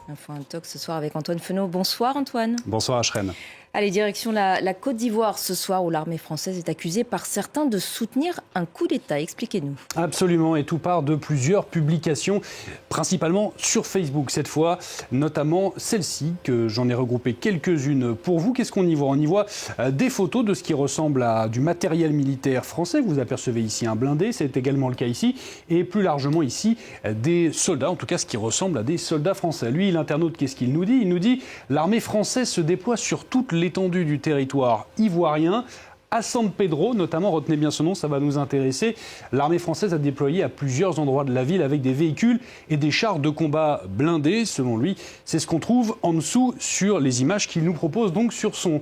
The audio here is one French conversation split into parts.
Info Intox ce soir avec Antoine Fenot. Bonsoir Antoine. Bonsoir Ashrène. Allez, direction la Côte d'Ivoire ce soir où l'armée française est accusée par certains de soutenir un coup d'État. Expliquez-nous. Absolument, et tout part de plusieurs publications, principalement sur Facebook cette fois, notamment celle-ci, que j'en ai regroupé quelques-unes pour vous. Qu'est-ce qu'on y voit? On y voit des photos de ce qui ressemble à du matériel militaire français. Vous apercevez ici un blindé, c'est également le cas ici, et plus largement ici des soldats, en tout cas ce qui ressemble à des soldats français. Lui, l'internaute, qu'est-ce qu'il nous dit? Il nous dit « L'armée française se déploie sur toute l'étendue du territoire ivoirien ». À San Pedro, notamment, retenez bien ce nom, ça va nous intéresser. L'armée française a déployé à plusieurs endroits de la ville avec des véhicules et des chars de combat blindés. Selon lui, c'est ce qu'on trouve en dessous sur les images qu'il nous propose donc sur son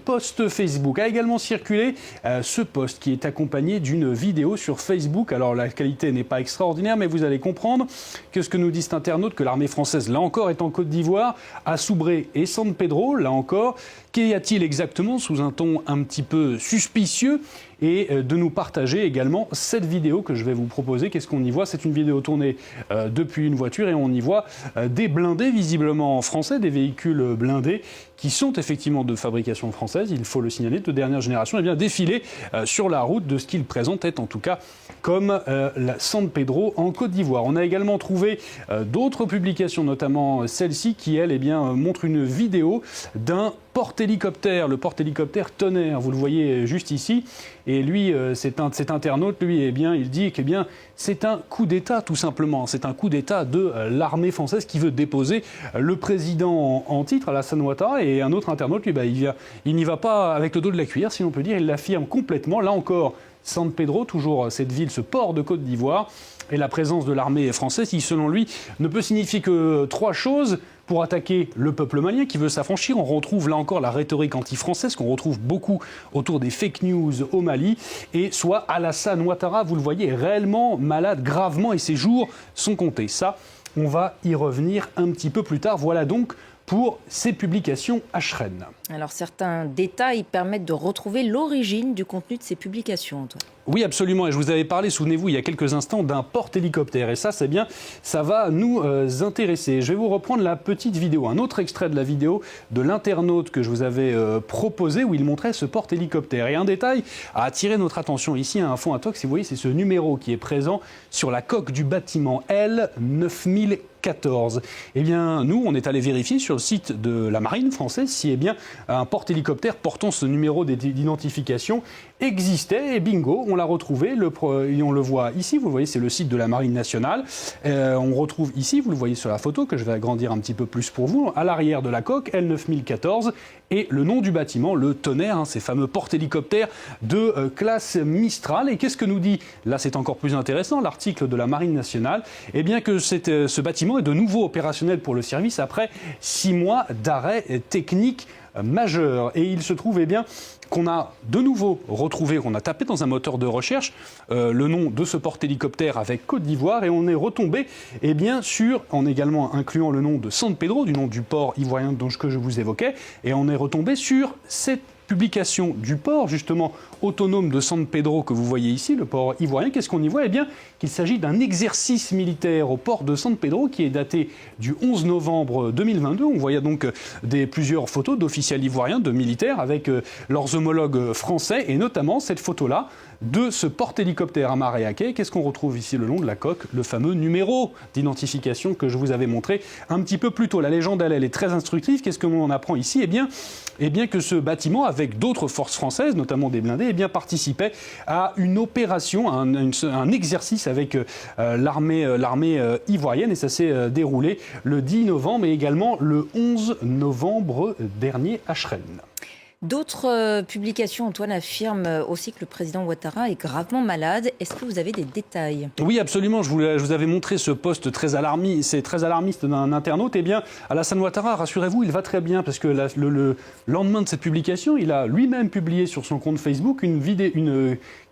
post Facebook. A également circulé ce post qui est accompagné d'une vidéo sur Facebook. Alors la qualité n'est pas extraordinaire, mais vous allez comprendre que ce que nous dit cet internaute, que l'armée française, là encore, est en Côte d'Ivoire, à Soubré et San Pedro, là encore. Qu'y a-t-il exactement, sous un ton un petit peu suspicieux, et de nous partager également cette vidéo que je vais vous proposer. Qu'est-ce qu'on y voit? C'est une vidéo tournée depuis une voiture et on y voit des blindés visiblement français, des véhicules blindés qui sont effectivement de fabrication française, il faut le signaler, de dernière génération, et bien défiler sur la route de ce qu'il présentait en tout cas comme la San Pedro en Côte d'Ivoire. On a également trouvé d'autres publications, notamment celle-ci qui, elle, montre une vidéo d'un porte-hélicoptère, le porte-hélicoptère Tonnerre, vous le voyez juste ici. Et lui, cet internaute, lui, il dit que c'est un coup d'État, tout simplement. C'est un coup d'État de l'armée française qui veut déposer le président en titre, Alassane Ouattara. Et un autre internaute, lui, il n'y va pas avec le dos de la cuillère, si l'on peut dire. Il l'affirme complètement. Là encore, San Pedro, toujours cette ville, ce port de Côte d'Ivoire, et la présence de l'armée française, qui, selon lui, ne peut signifier que trois choses. Pour attaquer le peuple malien qui veut s'affranchir, on retrouve là encore la rhétorique anti-française qu'on retrouve beaucoup autour des fake news au Mali, et soit Alassane Ouattara, vous le voyez, est réellement malade gravement et ses jours sont comptés. Ça, on va y revenir un petit peu plus tard. Voilà donc pour ces publications Ashrène. Alors certains détails permettent de retrouver l'origine du contenu de ces publications, Antoine. Oui, absolument. Et je vous avais parlé, souvenez-vous, il y a quelques instants, d'un porte-hélicoptère. Et ça, c'est bien, ça va nous intéresser. Je vais vous reprendre la petite vidéo, un autre extrait de la vidéo de l'internaute que je vous avais proposé, où il montrait ce porte-hélicoptère. Et un détail a attiré notre attention ici à Info Intox, si vous voyez, c'est ce numéro qui est présent sur la coque du bâtiment L9014. Eh bien, nous, on est allé vérifier sur le site de la marine française si un porte-hélicoptère portant ce numéro d'identification existait, et bingo, on l'a retrouvé, et on le voit ici, vous le voyez, c'est le site de la Marine nationale. On retrouve ici, vous le voyez sur la photo, que je vais agrandir un petit peu plus pour vous, à l'arrière de la coque, L9014, et le nom du bâtiment, le Tonnerre, ces fameux porte-hélicoptères de classe Mistral. Et qu'est-ce que nous dit, là c'est encore plus intéressant, l'article de la Marine nationale, eh bien que ce bâtiment est de nouveau opérationnel pour le service après 6 mois d'arrêt technique majeur. Et il se trouve qu'on a de nouveau retrouvé, qu'on a tapé dans un moteur de recherche le nom de ce porte-hélicoptère avec Côte d'Ivoire, et on est retombé en également incluant le nom de San Pedro, du nom du port ivoirien que je vous évoquais, et on est retombé sur cette publication du port, justement, autonome de San Pedro que vous voyez ici, le port ivoirien. Qu'est-ce qu'on y voit? Qu'il s'agit d'un exercice militaire au port de San Pedro qui est daté du 11 novembre 2022. On voyait donc plusieurs photos d'officiels ivoiriens, de militaires, avec leurs homologues français, et notamment cette photo-là de ce porte-hélicoptère amarré à quai. Qu'est-ce qu'on retrouve ici le long de la coque? Le fameux numéro d'identification que je vous avais montré un petit peu plus tôt. La légende, elle est très instructive. Qu'est-ce qu'on en apprend ici? Eh bien que ce bâtiment, avec d'autres forces françaises, notamment des blindés, participait à une opération, un exercice avec l'armée ivoirienne, et ça s'est déroulé le 10 novembre et également le 11 novembre dernier à Ashrène. D'autres publications, Antoine, affirment aussi que le président Ouattara est gravement malade. Est-ce que vous avez des détails? Oui, absolument. Je vous avais montré ce post très alarmiste d'un internaute. Alassane Ouattara, rassurez-vous, il va très bien, parce que le lendemain de cette publication, il a lui-même publié sur son compte Facebook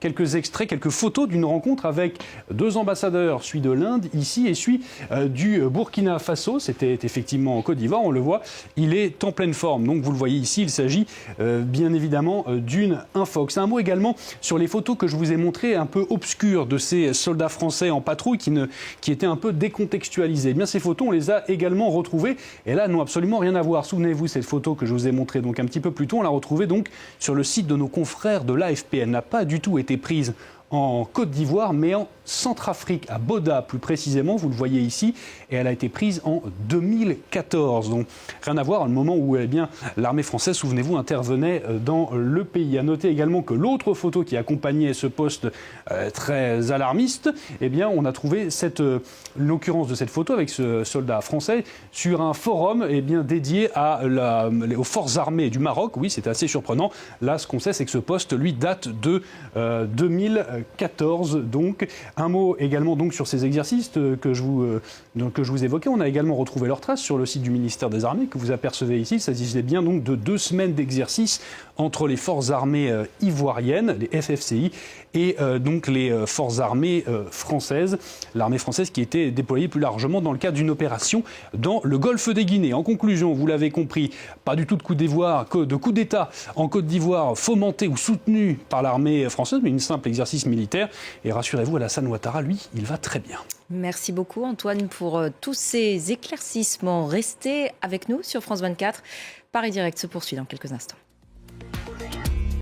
quelques extraits, quelques photos d'une rencontre avec 2 ambassadeurs, celui de l'Inde ici et celui du Burkina Faso. C'était effectivement en Côte d'Ivoire, on le voit. Il est en pleine forme. Donc vous le voyez ici, il s'agit bien évidemment d'une infox. Un mot également sur les photos que je vous ai montrées un peu obscures de ces soldats français en patrouille qui étaient un peu décontextualisés. Eh bien, ces photos, on les a également retrouvées et là, n'ont absolument rien à voir. Souvenez-vous, cette photo que je vous ai montrée donc un petit peu plus tôt, on l'a retrouvée donc sur le site de nos confrères de l'AFP. Elle n'a pas du tout été prise en Côte d'Ivoire, mais en Centrafrique, à Boda plus précisément, vous le voyez ici, et elle a été prise en 2014. Donc rien à voir, le moment où l'armée française, souvenez-vous, intervenait dans le pays. À noter également que l'autre photo qui accompagnait ce poste très alarmiste, on a trouvé l'occurrence de cette photo avec ce soldat français sur un forum dédié aux forces armées du Maroc. Oui, c'était assez surprenant. Là, ce qu'on sait, c'est que ce poste, lui, date de 2014. Donc, un mot également donc sur ces exercices que je vous évoquais. On a également retrouvé leurs traces sur le site du ministère des Armées que vous apercevez ici. Il s'agissait bien donc de 2 semaines d'exercice entre les forces armées ivoiriennes, les FFCI, et donc les forces armées françaises. L'armée française qui était déployée plus largement dans le cadre d'une opération dans le golfe des Guinées. En conclusion, vous l'avez compris, pas du tout de coup d'État en Côte d'Ivoire fomenté ou soutenu par l'armée française, mais une simple exercice militaire. Et rassurez-vous, Alassane Ouattara, lui, il va très bien. Merci beaucoup Antoine pour tous ces éclaircissements. Restez avec nous sur France 24. Paris Direct se poursuit dans quelques instants.